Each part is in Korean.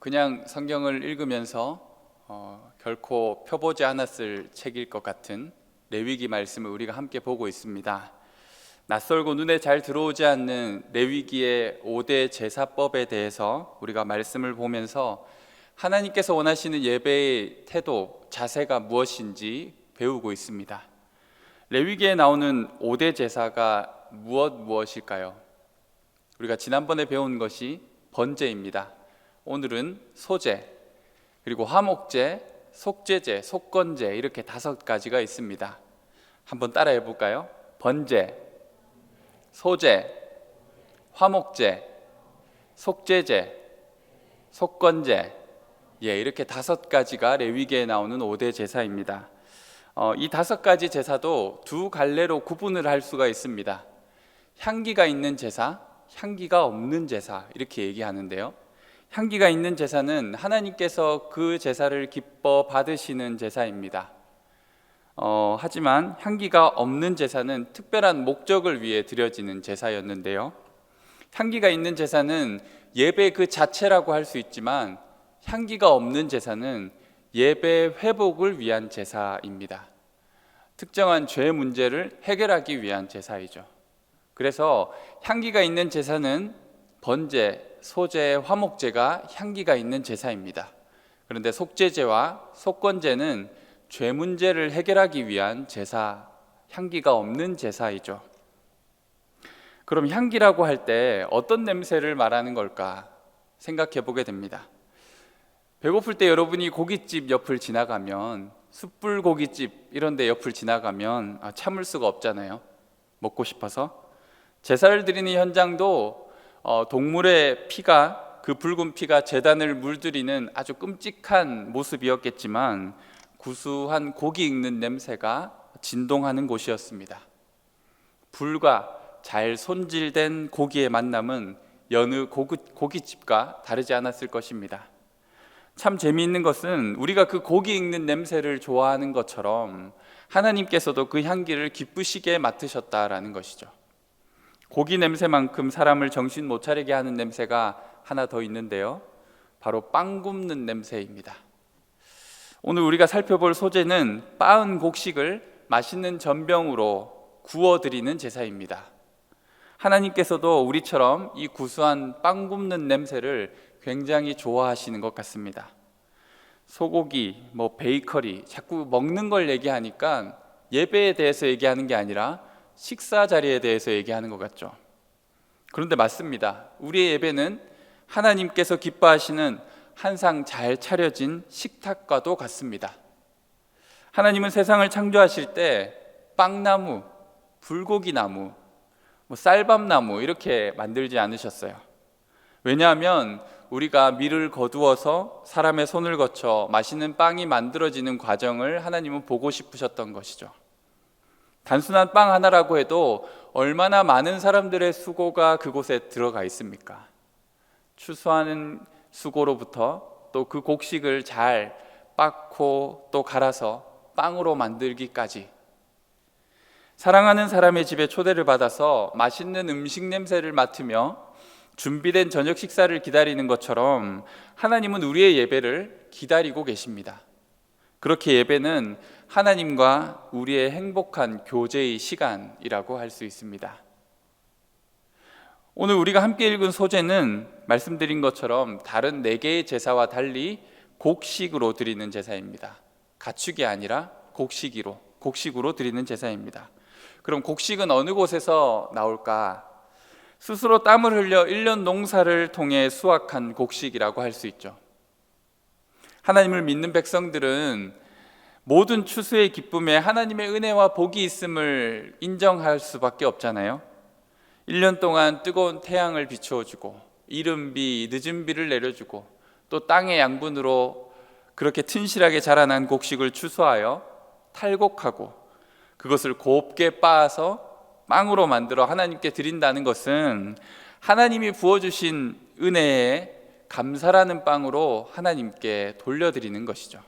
그냥 성경을 읽으면서 결코 펴보지 않았을 책일 것 같은 레위기 말씀을 우리가 함께 보고 있습니다. 낯설고 눈에 잘 들어오지 않는 레위기의 5대 제사법에 대해서 우리가 말씀을 보면서 하나님께서 원하시는 예배의 태도, 자세가 무엇인지 배우고 있습니다. 레위기에 나오는 5대 제사가 무엇일까요? 우리가 지난번에 배운 것이 번제입니다. 오늘은 소제, 그리고 화목제, 속제제, 속건제 이렇게 5가지가 있습니다. 한번 따라해 볼까요? 번제, 소제, 화목제, 속제제, 속건제, 이렇게 5가지가 레위기에 나오는 5대 제사입니다. 이 5가지 제사도 두 갈래로 구분을 할 수가 있습니다. 향기가 있는 제사, 향기가 없는 제사 이렇게 얘기하는데요. 향기가 있는 제사는 하나님께서 그 제사를 기뻐 받으시는 제사입니다. 하지만 향기가 없는 제사는 특별한 목적을 위해 드려지는 제사였는데요. 향기가 있는 제사는 예배 그 자체라고 할 수 있지만 향기가 없는 제사는 예배 회복을 위한 제사입니다. 특정한 죄 문제를 해결하기 위한 제사이죠. 그래서 향기가 있는 제사는 번제, 소제, 화목제가 향기가 있는 제사입니다. 그런데 속제제와 속건제는 죄 문제를 해결하기 위한 제사, 향기가 없는 제사이죠. 그럼 향기라고 할 때 어떤 냄새를 말하는 걸까 생각해 보게 됩니다. 배고플 때 여러분이 고깃집 옆을 지나가면, 숯불고깃집 이런 데 옆을 지나가면 참을 수가 없잖아요. 먹고 싶어서. 제사를 드리는 현장도 동물의 피가, 그 붉은 피가 제단을 물들이는 아주 끔찍한 모습이었겠지만 구수한 고기 익는 냄새가 진동하는 곳이었습니다. 불과 잘 손질된 고기의 만남은 여느 고깃집과 다르지 않았을 것입니다. 참 재미있는 것은 우리가 그 고기 익는 냄새를 좋아하는 것처럼 하나님께서도 그 향기를 기쁘시게 맡으셨다라는 것이죠. 고기 냄새만큼 사람을 정신 못 차리게 하는 냄새가 하나 더 있는데요. 바로 빵 굽는 냄새입니다. 오늘 우리가 살펴볼 소제는 빻은 곡식을 맛있는 전병으로 구워드리는 제사입니다. 하나님께서도 우리처럼 이 구수한 빵 굽는 냄새를 굉장히 좋아하시는 것 같습니다. 소고기, 베이커리, 자꾸 먹는 걸 얘기하니까 예배에 대해서 얘기하는 게 아니라 식사 자리에 대해서 얘기하는 것 같죠. 그런데 맞습니다. 우리의 예배는 하나님께서 기뻐하시는 한상 잘 차려진 식탁과도 같습니다. 하나님은 세상을 창조하실 때 빵나무, 불고기나무, 쌀밥나무 이렇게 만들지 않으셨어요. 왜냐하면 우리가 밀을 거두어서 사람의 손을 거쳐 맛있는 빵이 만들어지는 과정을 하나님은 보고 싶으셨던 것이죠. 단순한 빵 하나라고 해도 얼마나 많은 사람들의 수고가 그곳에 들어가 있습니까? 추수하는 수고로부터 또 그 곡식을 잘 빻고 또 갈아서 빵으로 만들기까지, 사랑하는 사람의 집에 초대를 받아서 맛있는 음식 냄새를 맡으며 준비된 저녁 식사를 기다리는 것처럼 하나님은 우리의 예배를 기다리고 계십니다. 그렇게 예배는 하나님과 우리의 행복한 교제의 시간이라고 할 수 있습니다. 오늘 우리가 함께 읽은 소제는 말씀드린 것처럼 다른 4개의 제사와 달리 곡식으로 드리는 제사입니다. 가축이 아니라 곡식으로 드리는 제사입니다. 그럼 곡식은 어느 곳에서 나올까? 스스로 땀을 흘려 1년 농사를 통해 수확한 곡식이라고 할 수 있죠. 하나님을 믿는 백성들은 모든 추수의 기쁨에 하나님의 은혜와 복이 있음을 인정할 수밖에 없잖아요. 1년 동안 뜨거운 태양을 비추어주고 이른 비, 늦은 비를 내려주고 또 땅의 양분으로 그렇게 튼실하게 자라난 곡식을 추수하여 탈곡하고 그것을 곱게 빻아서 빵으로 만들어 하나님께 드린다는 것은 하나님이 부어주신 은혜에 감사라는 빵으로 하나님께 돌려드리는 것이죠.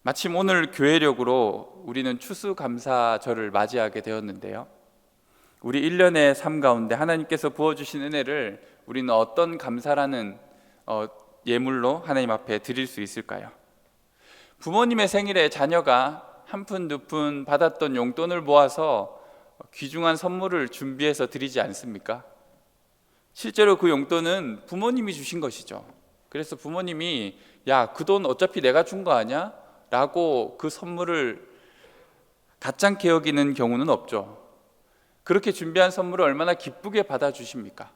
마침 오늘 교회력으로 우리는 추수감사절을 맞이하게 되었는데요. 우리 1년의 삶 가운데 하나님께서 부어주신 은혜를 우리는 어떤 감사라는 예물로 하나님 앞에 드릴 수 있을까요? 부모님의 생일에 자녀가 한 푼, 두 푼 받았던 용돈을 모아서 귀중한 선물을 준비해서 드리지 않습니까? 실제로 그 용돈은 부모님이 주신 것이죠. 그래서 부모님이 야, 그 돈 어차피 내가 준 거 아니야? 라고 그 선물을 가짱게 여기는 경우는 없죠. 그렇게 준비한 선물을 얼마나 기쁘게 받아주십니까?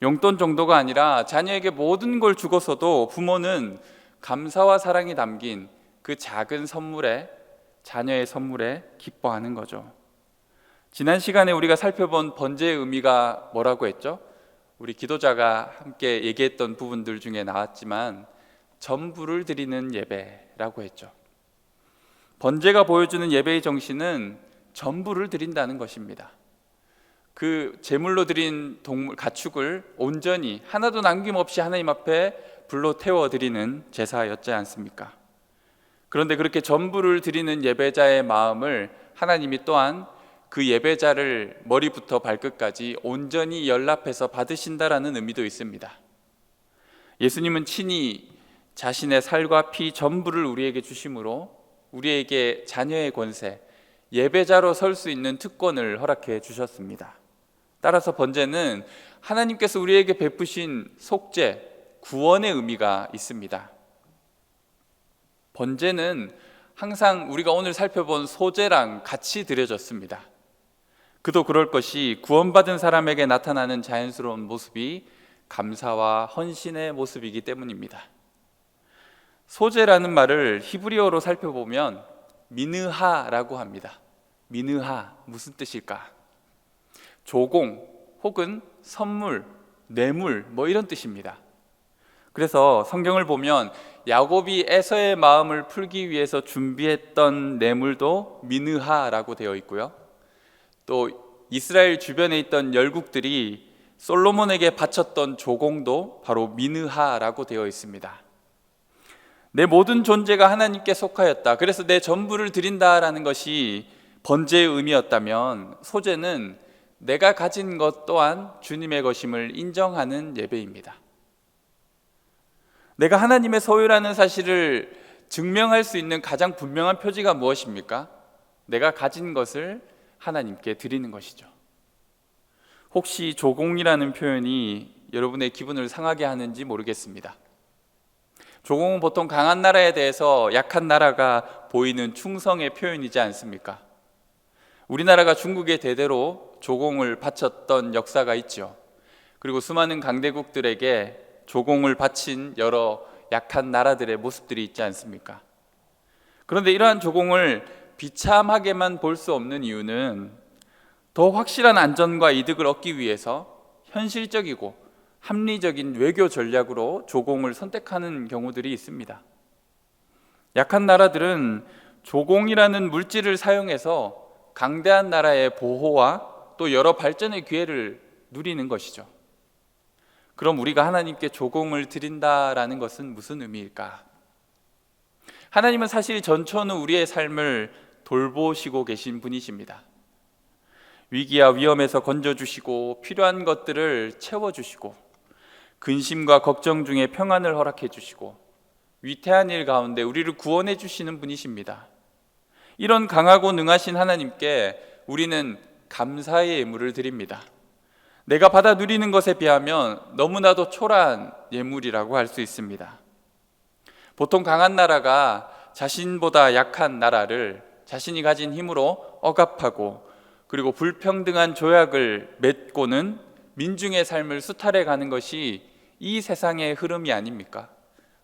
용돈 정도가 아니라 자녀에게 모든 걸 주고서도 부모는 감사와 사랑이 담긴 그 작은 선물에, 자녀의 선물에 기뻐하는 거죠. 지난 시간에 우리가 살펴본 번제의 의미가 뭐라고 했죠? 우리 기도자가 함께 얘기했던 부분들 중에 나왔지만 전부를 드리는 예배라고 했죠. 번제가 보여주는 예배의 정신은 전부를 드린다는 것입니다. 그 제물로 드린 동물, 가축을 온전히 하나도 남김없이 하나님 앞에 불로 태워 드리는 제사였지 않습니까? 그런데 그렇게 전부를 드리는 예배자의 마음을 하나님이 또한 그 예배자를 머리부터 발끝까지 온전히 연락해서 받으신다라는 의미도 있습니다. 예수님은 친히 자신의 살과 피 전부를 우리에게 주심으로 우리에게 자녀의 권세, 예배자로 설 수 있는 특권을 허락해 주셨습니다. 따라서 번제는 하나님께서 우리에게 베푸신 속죄, 구원의 의미가 있습니다. 번제는 항상 우리가 오늘 살펴본 소제랑 같이 드려졌습니다. 그도 그럴 것이 구원받은 사람에게 나타나는 자연스러운 모습이 감사와 헌신의 모습이기 때문입니다. 소제라는 말을 히브리어로 살펴보면 미느하라고 합니다. 미느하, 무슨 뜻일까? 조공 혹은 선물, 뇌물 이런 뜻입니다. 그래서 성경을 보면 야곱이 에서의 마음을 풀기 위해서 준비했던 뇌물도 미느하라고 되어 있고요. 또 이스라엘 주변에 있던 열국들이 솔로몬에게 바쳤던 조공도 바로 미느하라고 되어 있습니다. 내 모든 존재가 하나님께 속하였다, 그래서 내 전부를 드린다라는 것이 번제의 의미였다면, 소제는 내가 가진 것 또한 주님의 것임을 인정하는 예배입니다. 내가 하나님의 소유라는 사실을 증명할 수 있는 가장 분명한 표지가 무엇입니까? 내가 가진 것을 하나님께 드리는 것이죠. 혹시 조공이라는 표현이 여러분의 기분을 상하게 하는지 모르겠습니다. 조공은 보통 강한 나라에 대해서 약한 나라가 보이는 충성의 표현이지 않습니까? 우리나라가 중국에 대대로 조공을 바쳤던 역사가 있죠. 그리고 수많은 강대국들에게 조공을 바친 여러 약한 나라들의 모습들이 있지 않습니까? 그런데 이러한 조공을 비참하게만 볼 수 없는 이유는 더 확실한 안전과 이득을 얻기 위해서 현실적이고 합리적인 외교 전략으로 조공을 선택하는 경우들이 있습니다. 약한 나라들은 조공이라는 물질을 사용해서 강대한 나라의 보호와 또 여러 발전의 기회를 누리는 것이죠. 그럼 우리가 하나님께 조공을 드린다라는 것은 무슨 의미일까? 하나님은 사실 전처는 우리의 삶을 돌보시고 계신 분이십니다. 위기와 위험에서 건져주시고 필요한 것들을 채워주시고 근심과 걱정 중에 평안을 허락해 주시고 위태한 일 가운데 우리를 구원해 주시는 분이십니다. 이런 강하고 능하신 하나님께 우리는 감사의 예물을 드립니다. 내가 받아 누리는 것에 비하면 너무나도 초라한 예물이라고 할 수 있습니다. 보통 강한 나라가 자신보다 약한 나라를 자신이 가진 힘으로 억압하고 그리고 불평등한 조약을 맺고는 민중의 삶을 수탈해 가는 것이 이 세상의 흐름이 아닙니까?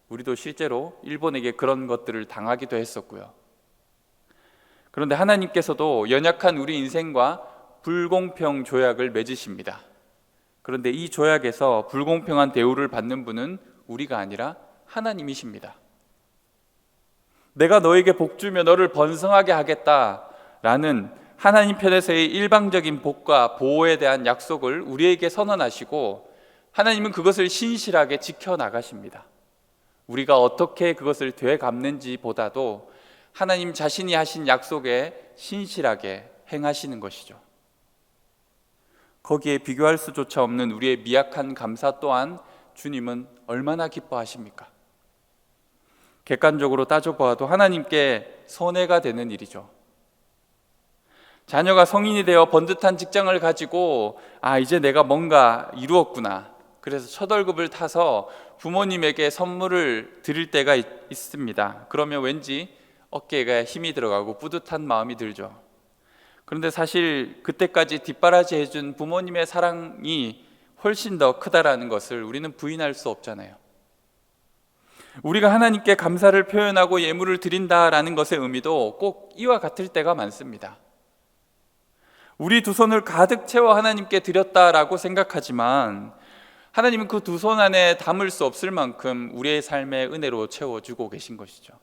우리도 실제로 일본에게 그런 것들을 당하기도 했었고요. 그런데 하나님께서도 연약한 우리 인생과 불공평 조약을 맺으십니다. 그런데 이 조약에서 불공평한 대우를 받는 분은 우리가 아니라 하나님이십니다. 내가 너에게 복주며 너를 번성하게 하겠다라는 하나님 편에서의 일방적인 복과 보호에 대한 약속을 우리에게 선언하시고 하나님은 그것을 신실하게 지켜나가십니다. 우리가 어떻게 그것을 되갚는지 보다도 하나님 자신이 하신 약속에 신실하게 행하시는 것이죠. 거기에 비교할 수조차 없는 우리의 미약한 감사 또한 주님은 얼마나 기뻐하십니까? 객관적으로 따져보아도 하나님께 손해가 되는 일이죠. 자녀가 성인이 되어 번듯한 직장을 가지고 이제 내가 뭔가 이루었구나, 그래서 첫 월급을 타서 부모님에게 선물을 드릴 때가 있습니다. 그러면 왠지 어깨에 힘이 들어가고 뿌듯한 마음이 들죠. 그런데 사실 그때까지 뒷바라지 해준 부모님의 사랑이 훨씬 더 크다라는 것을 우리는 부인할 수 없잖아요. 우리가 하나님께 감사를 표현하고 예물을 드린다라는 것의 의미도 꼭 이와 같을 때가 많습니다. 우리 두 손을 가득 채워 하나님께 드렸다라고 생각하지만 하나님은 그 두 손 안에 담을 수 없을 만큼 우리의 삶의 은혜로 채워주고 계신 것이죠.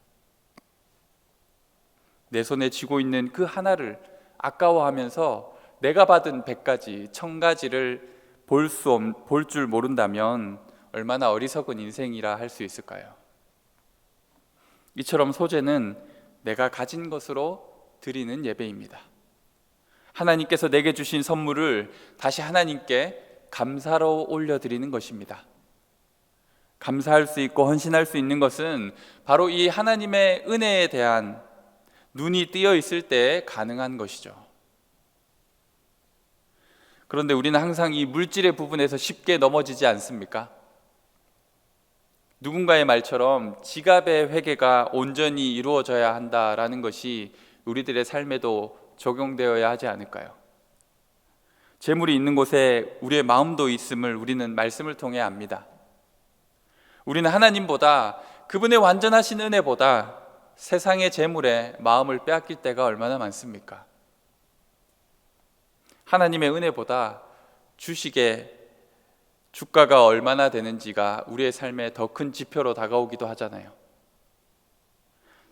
내 손에 쥐고 있는 그 하나를 아까워하면서 내가 받은 100가지, 1000가지를 볼 줄 모른다면 얼마나 어리석은 인생이라 할 수 있을까요? 이처럼 소재는 내가 가진 것으로 드리는 예배입니다. 하나님께서 내게 주신 선물을 다시 하나님께 감사로 올려드리는 것입니다. 감사할 수 있고 헌신할 수 있는 것은 바로 이 하나님의 은혜에 대한 눈이 뜨여 있을 때 가능한 것이죠. 그런데 우리는 항상 이 물질의 부분에서 쉽게 넘어지지 않습니까? 누군가의 말처럼 지갑의 회개가 온전히 이루어져야 한다라는 것이 우리들의 삶에도 적용되어야 하지 않을까요? 재물이 있는 곳에 우리의 마음도 있음을 우리는 말씀을 통해 압니다. 우리는 하나님보다, 그분의 완전하신 은혜보다 세상의 재물에 마음을 빼앗길 때가 얼마나 많습니까? 하나님의 은혜보다 주식의 주가가 얼마나 되는지가 우리의 삶에 더 큰 지표로 다가오기도 하잖아요.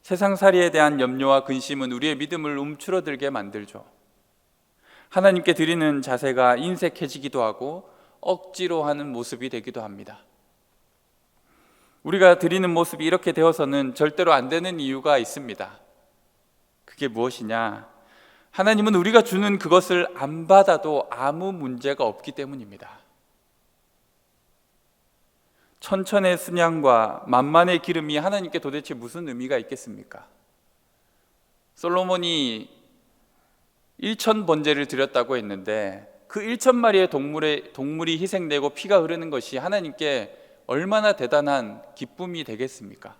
세상살이에 대한 염려와 근심은 우리의 믿음을 움츠러들게 만들죠. 하나님께 드리는 자세가 인색해지기도 하고 억지로 하는 모습이 되기도 합니다. 우리가 드리는 모습이 이렇게 되어서는 절대로 안 되는 이유가 있습니다. 그게 무엇이냐? 하나님은 우리가 주는 그것을 안 받아도 아무 문제가 없기 때문입니다. 천천의 순양과 만만의 기름이 하나님께 도대체 무슨 의미가 있겠습니까? 솔로몬이 1000번제를 드렸다고 했는데 그 1000마리의 동물이 희생되고 피가 흐르는 것이 하나님께 얼마나 대단한 기쁨이 되겠습니까?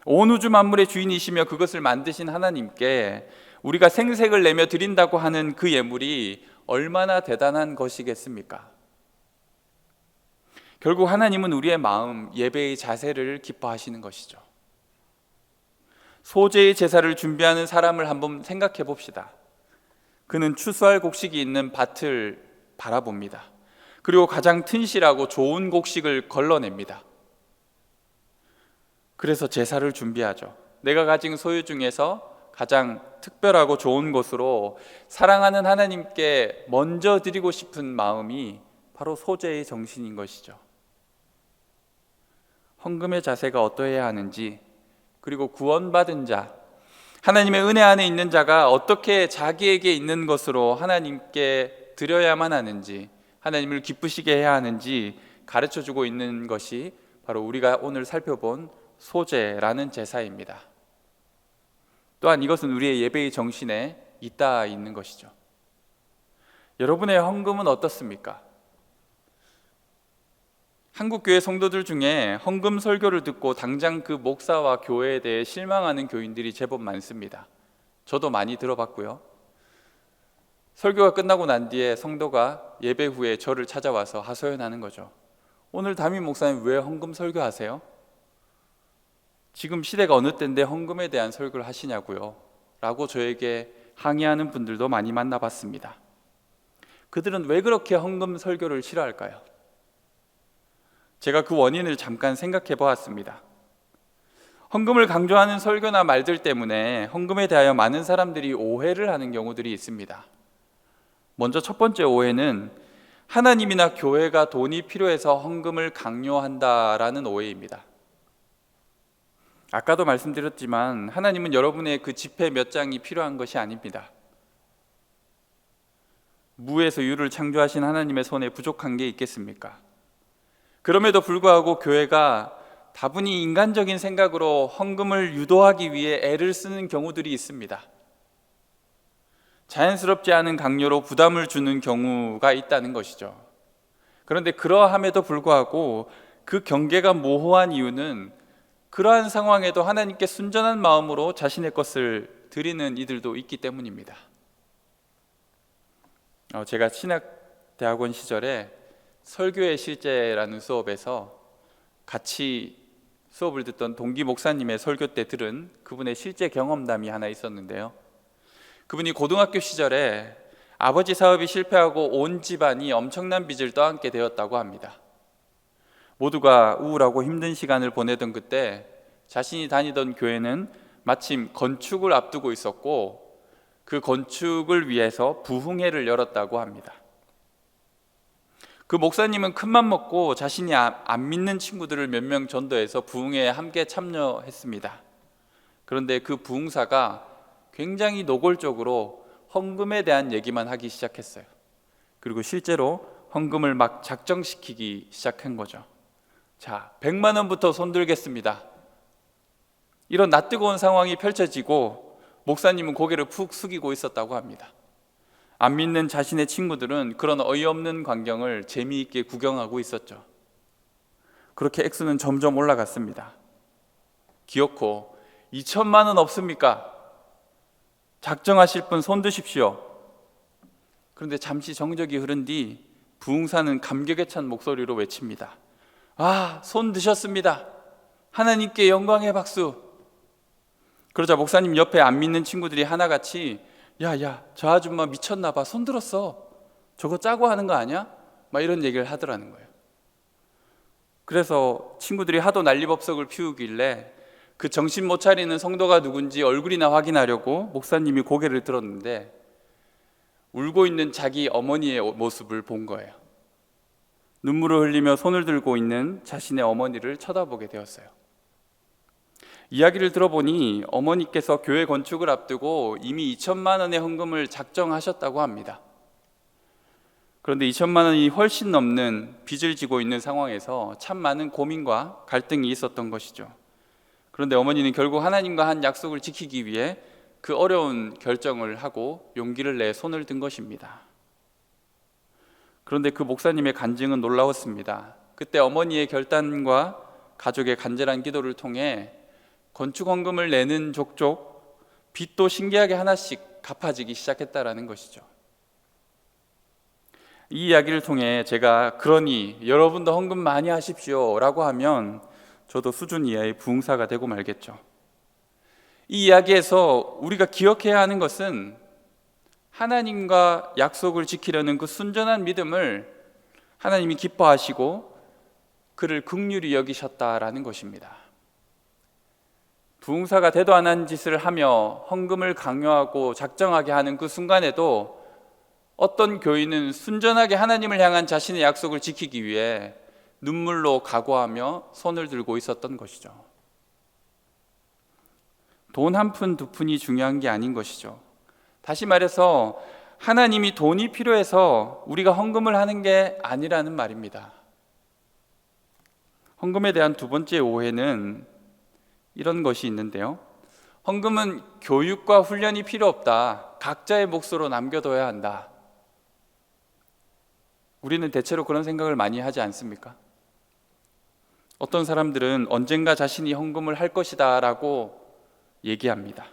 온 우주 만물의 주인이시며 그것을 만드신 하나님께 우리가 생색을 내며 드린다고 하는 그 예물이 얼마나 대단한 것이겠습니까? 결국 하나님은 우리의 마음, 예배의 자세를 기뻐하시는 것이죠. 소재의 제사를 준비하는 사람을 한번 생각해 봅시다. 그는 추수할 곡식이 있는 밭을 바라봅니다. 그리고 가장 튼실하고 좋은 곡식을 걸러냅니다. 그래서 제사를 준비하죠. 내가 가진 소유 중에서 가장 특별하고 좋은 것으로 사랑하는 하나님께 먼저 드리고 싶은 마음이 바로 소재의 정신인 것이죠. 헌금의 자세가 어떠해야 하는지, 그리고 구원받은 자, 하나님의 은혜 안에 있는 자가 어떻게 자기에게 있는 것으로 하나님께 드려야만 하는지, 하나님을 기쁘시게 해야 하는지 가르쳐주고 있는 것이 바로 우리가 오늘 살펴본 소제라는 제사입니다. 또한 이것은 우리의 예배의 정신에 있다 있는 것이죠. 여러분의 헌금은 어떻습니까? 한국교회 성도들 중에 헌금 설교를 듣고 당장 그 목사와 교회에 대해 실망하는 교인들이 제법 많습니다. 저도 많이 들어봤고요. 설교가 끝나고 난 뒤에 성도가 예배 후에 저를 찾아와서 하소연하는 거죠. 오늘 담임 목사님 왜 헌금 설교하세요? 지금 시대가 어느 때인데 헌금에 대한 설교를 하시냐고요? 라고 저에게 항의하는 분들도 많이 만나봤습니다. 그들은 왜 그렇게 헌금 설교를 싫어할까요? 제가 그 원인을 잠깐 생각해 보았습니다. 헌금을 강조하는 설교나 말들 때문에 헌금에 대하여 많은 사람들이 오해를 하는 경우들이 있습니다. 먼저 첫 번째 오해는 하나님이나 교회가 돈이 필요해서 헌금을 강요한다라는 오해입니다. 아까도 말씀드렸지만 하나님은 여러분의 그 지폐 몇 장이 필요한 것이 아닙니다. 무에서 유를 창조하신 하나님의 손에 부족한 게 있겠습니까? 그럼에도 불구하고 교회가 다분히 인간적인 생각으로 헌금을 유도하기 위해 애를 쓰는 경우들이 있습니다. 자연스럽지 않은 강요로 부담을 주는 경우가 있다는 것이죠. 그런데 그러함에도 불구하고 그 경계가 모호한 이유는 그러한 상황에도 하나님께 순전한 마음으로 자신의 것을 드리는 이들도 있기 때문입니다. 제가 신학대학원 시절에 설교의 실제라는 수업에서 같이 수업을 듣던 동기 목사님의 설교 때 들은 그분의 실제 경험담이 하나 있었는데요. 그분이 고등학교 시절에 아버지 사업이 실패하고 온 집안이 엄청난 빚을 떠안게 되었다고 합니다. 모두가 우울하고 힘든 시간을 보내던 그때 자신이 다니던 교회는 마침 건축을 앞두고 있었고 그 건축을 위해서 부흥회를 열었다고 합니다. 그 목사님은 큰맘 먹고 자신이 안 믿는 친구들을 몇 명 전도해서 부흥회에 함께 참여했습니다. 그런데 그 부흥사가 굉장히 노골적으로 헌금에 대한 얘기만 하기 시작했어요. 그리고 실제로 헌금을 막 작정시키기 시작한 거죠. 자, 100만 원부터 손들겠습니다. 이런 낯뜨거운 상황이 펼쳐지고 목사님은 고개를 푹 숙이고 있었다고 합니다. 안 믿는 자신의 친구들은 그런 어이없는 광경을 재미있게 구경하고 있었죠. 그렇게 액수는 점점 올라갔습니다. 기어코 2천만 원 없습니까? 작정하실 분 손 드십시오. 그런데 잠시 정적이 흐른 뒤 부흥사는 감격에 찬 목소리로 외칩니다. 아, 손 드셨습니다. 하나님께 영광의 박수. 그러자 목사님 옆에 안 믿는 친구들이 하나같이 야, 저 아줌마 미쳤나 봐. 손 들었어. 저거 짜고 하는 거 아니야? 막 이런 얘기를 하더라는 거예요. 그래서 친구들이 하도 난리법석을 피우길래 그 정신 못 차리는 성도가 누군지 얼굴이나 확인하려고 목사님이 고개를 들었는데 울고 있는 자기 어머니의 모습을 본 거예요. 눈물을 흘리며 손을 들고 있는 자신의 어머니를 쳐다보게 되었어요. 이야기를 들어보니 어머니께서 교회 건축을 앞두고 이미 2천만 원의 헌금을 작정하셨다고 합니다. 그런데 2천만 원이 훨씬 넘는 빚을 지고 있는 상황에서 참 많은 고민과 갈등이 있었던 것이죠. 그런데 어머니는 결국 하나님과 한 약속을 지키기 위해 그 어려운 결정을 하고 용기를 내 손을 든 것입니다. 그런데 그 목사님의 간증은 놀라웠습니다. 그때 어머니의 결단과 가족의 간절한 기도를 통해 건축 헌금을 내는 족족 빚도 신기하게 하나씩 갚아지기 시작했다라는 것이죠. 이 이야기를 통해 제가 그러니 여러분도 헌금 많이 하십시오 라고 하면 저도 수준 이하의 부흥사가 되고 말겠죠. 이 이야기에서 우리가 기억해야 하는 것은 하나님과 약속을 지키려는 그 순전한 믿음을 하나님이 기뻐하시고 그를 긍휼히 여기셨다라는 것입니다. 부흥사가 되도 않은 짓을 하며 헌금을 강요하고 작정하게 하는 그 순간에도 어떤 교인은 순전하게 하나님을 향한 자신의 약속을 지키기 위해 눈물로 각오하며 손을 들고 있었던 것이죠. 돈 한 푼 두 푼이 중요한 게 아닌 것이죠. 다시 말해서 하나님이 돈이 필요해서 우리가 헌금을 하는 게 아니라는 말입니다. 헌금에 대한 두 번째 오해는 이런 것이 있는데요. 헌금은 교육과 훈련이 필요 없다. 각자의 몫으로 남겨둬야 한다. 우리는 대체로 그런 생각을 많이 하지 않습니까? 어떤 사람들은 언젠가 자신이 헌금을 할 것이다 라고 얘기합니다.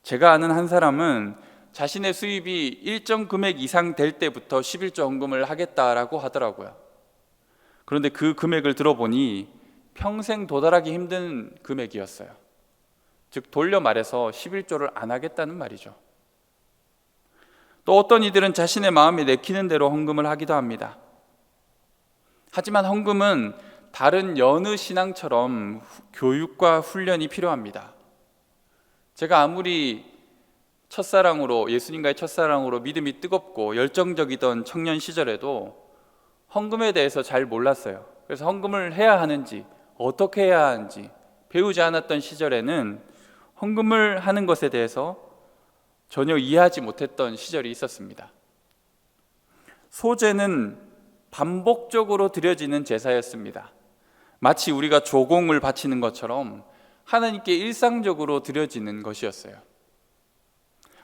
제가 아는 한 사람은 자신의 수입이 일정 금액 이상 될 때부터 11조 헌금을 하겠다라고 하더라고요. 그런데 그 금액을 들어보니 평생 도달하기 힘든 금액이었어요. 즉 돌려 말해서 11조를 안 하겠다는 말이죠. 또 어떤 이들은 자신의 마음에 내키는 대로 헌금을 하기도 합니다. 하지만 헌금은 다른 여느 신앙처럼 교육과 훈련이 필요합니다. 제가 아무리 예수님과의 첫사랑으로 믿음이 뜨겁고 열정적이던 청년 시절에도 헌금에 대해서 잘 몰랐어요. 그래서 헌금을 해야 하는지 어떻게 해야 하는지 배우지 않았던 시절에는 헌금을 하는 것에 대해서 전혀 이해하지 못했던 시절이 있었습니다. 소재는 반복적으로 드려지는 제사였습니다. 마치 우리가 조공을 바치는 것처럼 하나님께 일상적으로 드려지는 것이었어요.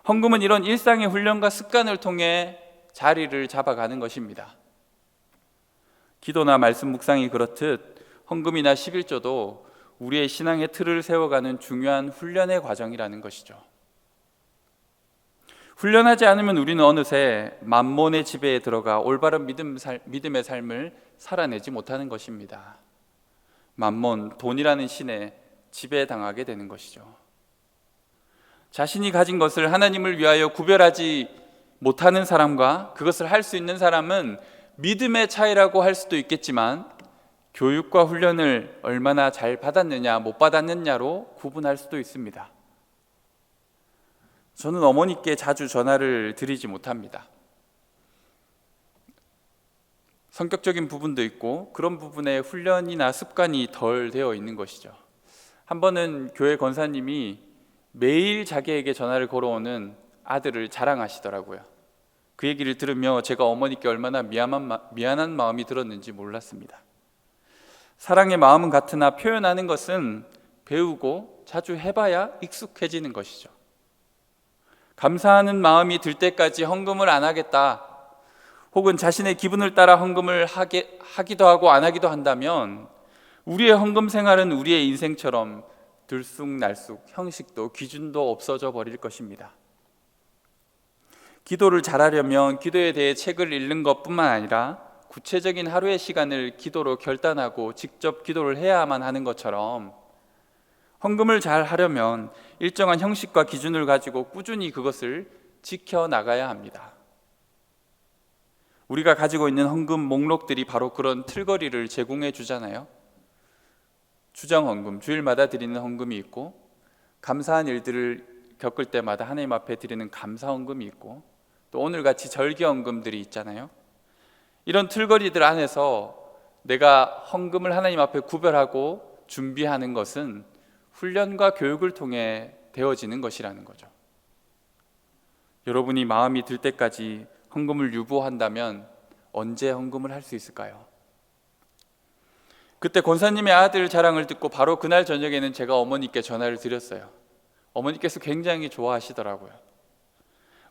헌금은 이런 일상의 훈련과 습관을 통해 자리를 잡아가는 것입니다. 기도나 말씀 묵상이 그렇듯 헌금이나 11조도 우리의 신앙의 틀을 세워가는 중요한 훈련의 과정이라는 것이죠. 훈련하지 않으면 우리는 어느새 만몬의 지배에 들어가 올바른 믿음의 삶을 살아내지 못하는 것입니다. 만몬, 돈이라는 신에 지배당하게 되는 것이죠. 자신이 가진 것을 하나님을 위하여 구별하지 못하는 사람과 그것을 할 수 있는 사람은 믿음의 차이라고 할 수도 있겠지만 교육과 훈련을 얼마나 잘 받았느냐 못 받았느냐로 구분할 수도 있습니다. 저는 어머니께 자주 전화를 드리지 못합니다. 성격적인 부분도 있고 그런 부분에 훈련이나 습관이 덜 되어 있는 것이죠. 한 번은 교회 권사님이 매일 자기에게 전화를 걸어오는 아들을 자랑하시더라고요. 그 얘기를 들으며 제가 어머니께 얼마나 미안한 마음이 들었는지 몰랐습니다. 사랑의 마음은 같으나 표현하는 것은 배우고 자주 해봐야 익숙해지는 것이죠. 감사하는 마음이 들 때까지 헌금을 안 하겠다, 혹은 자신의 기분을 따라 헌금을 하기도 하고 안 하기도 한다면 우리의 헌금 생활은 우리의 인생처럼 들쑥날쑥 형식도 기준도 없어져 버릴 것입니다. 기도를 잘하려면 기도에 대해 책을 읽는 것뿐만 아니라 구체적인 하루의 시간을 기도로 결단하고 직접 기도를 해야만 하는 것처럼 헌금을 잘 하려면 일정한 형식과 기준을 가지고 꾸준히 그것을 지켜나가야 합니다. 우리가 가지고 있는 헌금 목록들이 바로 그런 틀거리를 제공해 주잖아요. 주정헌금, 주일마다 드리는 헌금이 있고, 감사한 일들을 겪을 때마다 하나님 앞에 드리는 감사헌금이 있고, 또 오늘같이 절기헌금들이 있잖아요. 이런 틀거리들 안에서 내가 헌금을 하나님 앞에 구별하고 준비하는 것은 훈련과 교육을 통해 되어지는 것이라는 거죠. 여러분이 마음이 들 때까지 헌금을 유보한다면 언제 헌금을 할 수 있을까요? 그때 권사님의 아들 자랑을 듣고 바로 그날 저녁에는 제가 어머니께 전화를 드렸어요. 어머니께서 굉장히 좋아하시더라고요.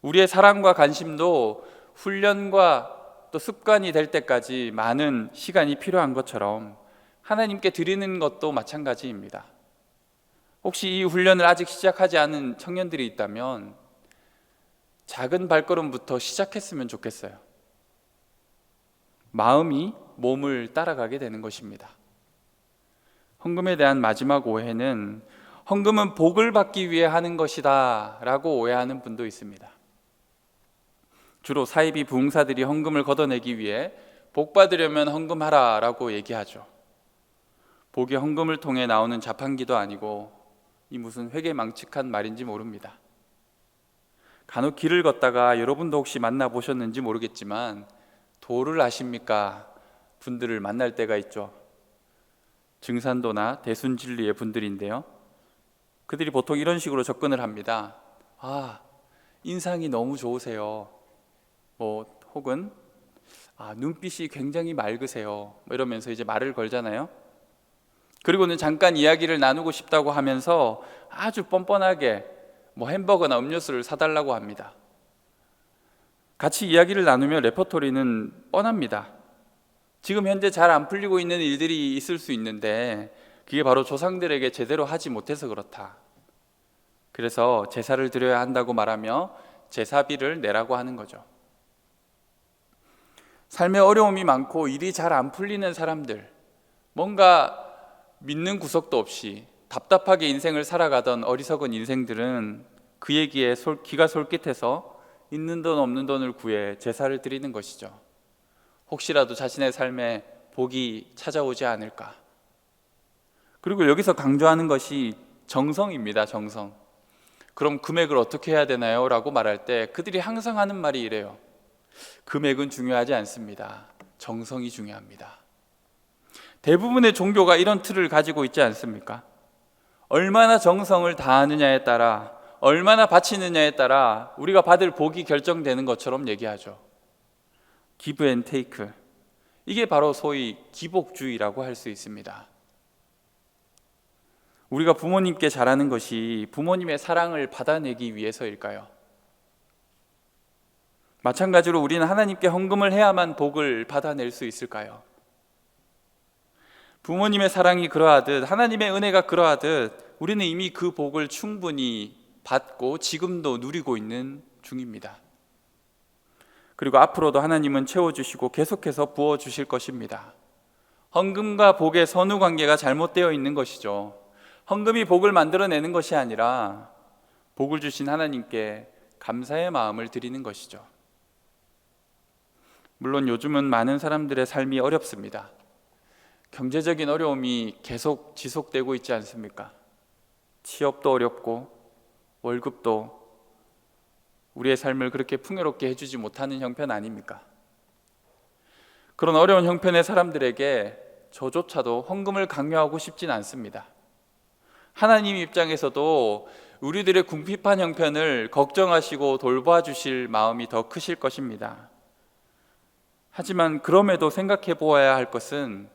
우리의 사랑과 관심도 훈련과 또 습관이 될 때까지 많은 시간이 필요한 것처럼 하나님께 드리는 것도 마찬가지입니다. 혹시 이 훈련을 아직 시작하지 않은 청년들이 있다면 작은 발걸음부터 시작했으면 좋겠어요. 마음이 몸을 따라가게 되는 것입니다. 헌금에 대한 마지막 오해는 헌금은 복을 받기 위해 하는 것이다 라고 오해하는 분도 있습니다. 주로 사이비 부흥사들이 헌금을 걷어내기 위해 복 받으려면 헌금하라 라고 얘기하죠. 복이 헌금을 통해 나오는 자판기도 아니고 이 무슨 회계망측한 말인지 모릅니다. 간혹 길을 걷다가 여러분도 혹시 만나보셨는지 모르겠지만 도를 아십니까? 분들을 만날 때가 있죠. 증산도나 대순진리의 분들인데요, 그들이 보통 이런 식으로 접근을 합니다. 인상이 너무 좋으세요. 혹은 눈빛이 굉장히 맑으세요. 이러면서 이제 말을 걸잖아요. 그리고는 잠깐 이야기를 나누고 싶다고 하면서 아주 뻔뻔하게 햄버거나 음료수를 사달라고 합니다. 같이 이야기를 나누며 레퍼토리는 뻔합니다. 지금 현재 잘 안 풀리고 있는 일들이 있을 수 있는데 그게 바로 조상들에게 제대로 하지 못해서 그렇다. 그래서 제사를 드려야 한다고 말하며 제사비를 내라고 하는 거죠. 삶에 어려움이 많고 일이 잘 안 풀리는 사람들, 뭔가 믿는 구석도 없이 답답하게 인생을 살아가던 어리석은 인생들은 그 얘기에 기가 솔깃해서 있는 돈 없는 돈을 구해 제사를 드리는 것이죠. 혹시라도 자신의 삶에 복이 찾아오지 않을까. 그리고 여기서 강조하는 것이 정성입니다. 정성. 그럼 금액을 어떻게 해야 되나요? 라고 말할 때 그들이 항상 하는 말이 이래요. 금액은 중요하지 않습니다. 정성이 중요합니다. 대부분의 종교가 이런 틀을 가지고 있지 않습니까? 얼마나 정성을 다하느냐에 따라, 얼마나 바치느냐에 따라 우리가 받을 복이 결정되는 것처럼 얘기하죠. 기브 앤 테이크, 이게 바로 소위 기복주의라고 할 수 있습니다. 우리가 부모님께 잘하는 것이 부모님의 사랑을 받아내기 위해서일까요? 마찬가지로 우리는 하나님께 헌금을 해야만 복을 받아낼 수 있을까요? 부모님의 사랑이 그러하듯 하나님의 은혜가 그러하듯 우리는 이미 그 복을 충분히 받고 지금도 누리고 있는 중입니다. 그리고 앞으로도 하나님은 채워주시고 계속해서 부어주실 것입니다. 헌금과 복의 선후관계가 잘못되어 있는 것이죠. 헌금이 복을 만들어내는 것이 아니라 복을 주신 하나님께 감사의 마음을 드리는 것이죠. 물론 요즘은 많은 사람들의 삶이 어렵습니다. 경제적인 어려움이 계속 지속되고 있지 않습니까? 취업도 어렵고 월급도 우리의 삶을 그렇게 풍요롭게 해주지 못하는 형편 아닙니까? 그런 어려운 형편의 사람들에게 저조차도 헌금을 강요하고 싶진 않습니다. 하나님 입장에서도 우리들의 궁핍한 형편을 걱정하시고 돌봐 주실 마음이 더 크실 것입니다. 하지만 그럼에도 생각해 보아야 할 것은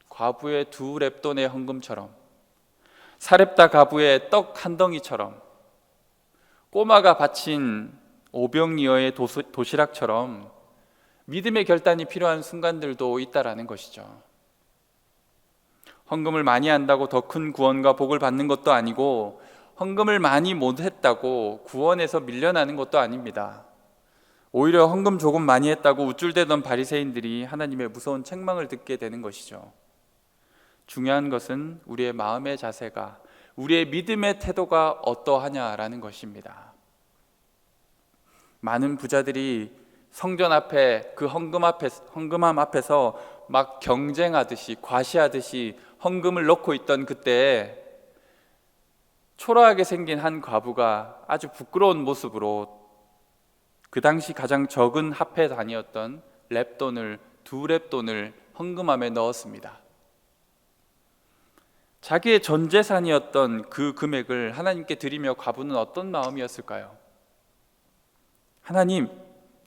과부의 2렙돈의 헌금처럼, 사렙다 가부의 떡 한 덩이처럼, 꼬마가 바친 오병이어의 도시락처럼 믿음의 결단이 필요한 순간들도 있다라는 것이죠. 헌금을 많이 한다고 더 큰 구원과 복을 받는 것도 아니고, 헌금을 많이 못했다고 구원에서 밀려나는 것도 아닙니다. 오히려 헌금 조금 많이 했다고 우쭐대던 바리새인들이 하나님의 무서운 책망을 듣게 되는 것이죠. 중요한 것은 우리의 마음의 자세가, 우리의 믿음의 태도가 어떠하냐라는 것입니다. 많은 부자들이 성전 앞에 그 헌금함 앞에서 막 경쟁하듯이 과시하듯이 헌금을 넣고 있던 그때에 초라하게 생긴 한 과부가 아주 부끄러운 모습으로 그 당시 가장 적은 화폐 단위였던 렙돈을 2렙돈을 헌금함에 넣었습니다. 자기의 전 재산이었던 그 금액을 하나님께 드리며 과부는 어떤 마음이었을까요? 하나님,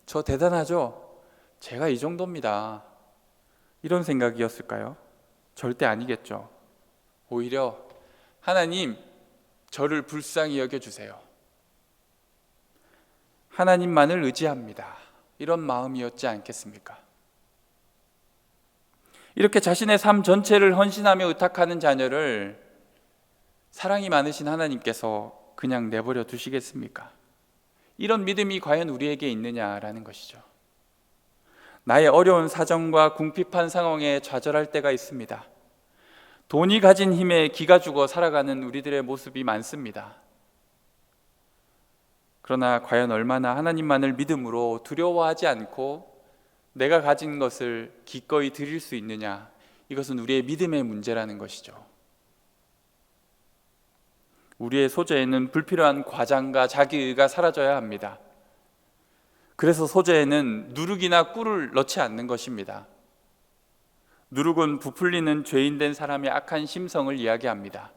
저 대단하죠? 제가 이 정도입니다. 이런 생각이었을까요? 절대 아니겠죠. 오히려 하나님, 저를 불쌍히 여겨주세요. 하나님만을 의지합니다. 이런 마음이었지 않겠습니까? 이렇게 자신의 삶 전체를 헌신하며 의탁하는 자녀를 사랑이 많으신 하나님께서 그냥 내버려 두시겠습니까? 이런 믿음이 과연 우리에게 있느냐라는 것이죠. 나의 어려운 사정과 궁핍한 상황에 좌절할 때가 있습니다. 돈이 가진 힘에 기가 죽어 살아가는 우리들의 모습이 많습니다. 그러나 과연 얼마나 하나님만을 믿음으로 두려워하지 않고 내가 가진 것을 기꺼이 드릴 수 있느냐, 이것은 우리의 믿음의 문제라는 것이죠. 우리의 소재에는 불필요한 과장과 자기의가 사라져야 합니다. 그래서 소재에는 누룩이나 꿀을 넣지 않는 것입니다. 누룩은 부풀리는 죄인된 사람의 악한 심성을 이야기합니다.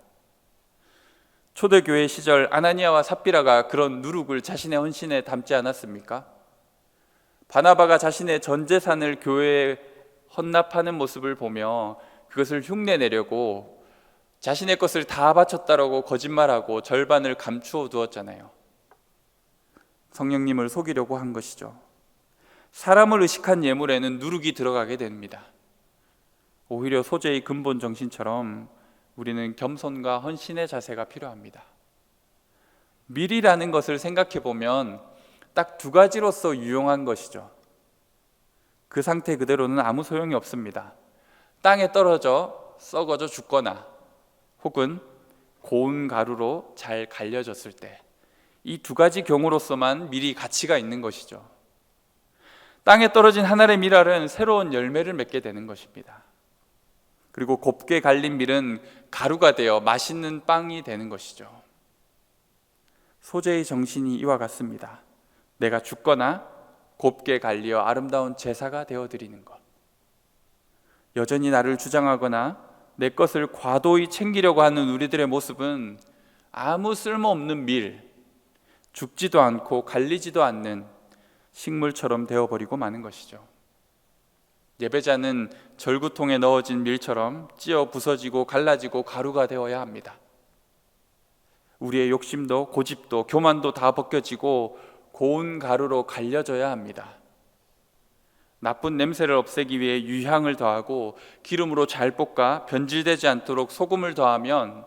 초대교회 시절 아나니아와 삽비라가 그런 누룩을 자신의 헌신에 담지 않았습니까? 바나바가 자신의 전 재산을 교회에 헌납하는 모습을 보며 그것을 흉내내려고 자신의 것을 다 바쳤다라고 거짓말하고 절반을 감추어 두었잖아요. 성령님을 속이려고 한 것이죠. 사람을 의식한 예물에는 누룩이 들어가게 됩니다. 오히려 소재의 근본 정신처럼 우리는 겸손과 헌신의 자세가 필요합니다. 밀이라는 것을 생각해 보면 딱 2가지로서 유용한 것이죠. 그 상태 그대로는 아무 소용이 없습니다. 땅에 떨어져 썩어져 죽거나 혹은 고운 가루로 잘 갈려졌을 때, 이 2가지 경우로서만 밀이 가치가 있는 것이죠. 땅에 떨어진 한 알의 밀알은 새로운 열매를 맺게 되는 것입니다. 그리고 곱게 갈린 밀은 가루가 되어 맛있는 빵이 되는 것이죠. 소재의 정신이 이와 같습니다. 내가 죽거나 곱게 갈리어 아름다운 제사가 되어드리는 것. 여전히 나를 주장하거나 내 것을 과도히 챙기려고 하는 우리들의 모습은 아무 쓸모없는 밀, 죽지도 않고 갈리지도 않는 식물처럼 되어버리고 마는 것이죠. 예배자는 절구통에 넣어진 밀처럼 찧어 부서지고 갈라지고 가루가 되어야 합니다. 우리의 욕심도 고집도 교만도 다 벗겨지고 고운 가루로 갈려져야 합니다. 나쁜 냄새를 없애기 위해 유향을 더하고 기름으로 잘 볶아 변질되지 않도록 소금을 더하면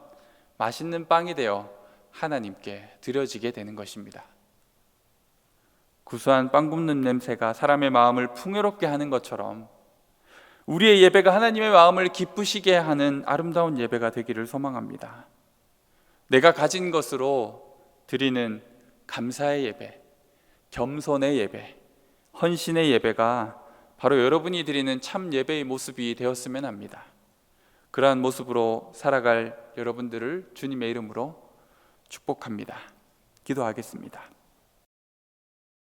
맛있는 빵이 되어 하나님께 드려지게 되는 것입니다. 구수한 빵 굽는 냄새가 사람의 마음을 풍요롭게 하는 것처럼 우리의 예배가 하나님의 마음을 기쁘시게 하는 아름다운 예배가 되기를 소망합니다. 내가 가진 것으로 드리는 감사의 예배, 겸손의 예배, 헌신의 예배가 바로 여러분이 드리는 참 예배의 모습이 되었으면 합니다. 그러한 모습으로 살아갈 여러분들을 주님의 이름으로 축복합니다. 기도하겠습니다.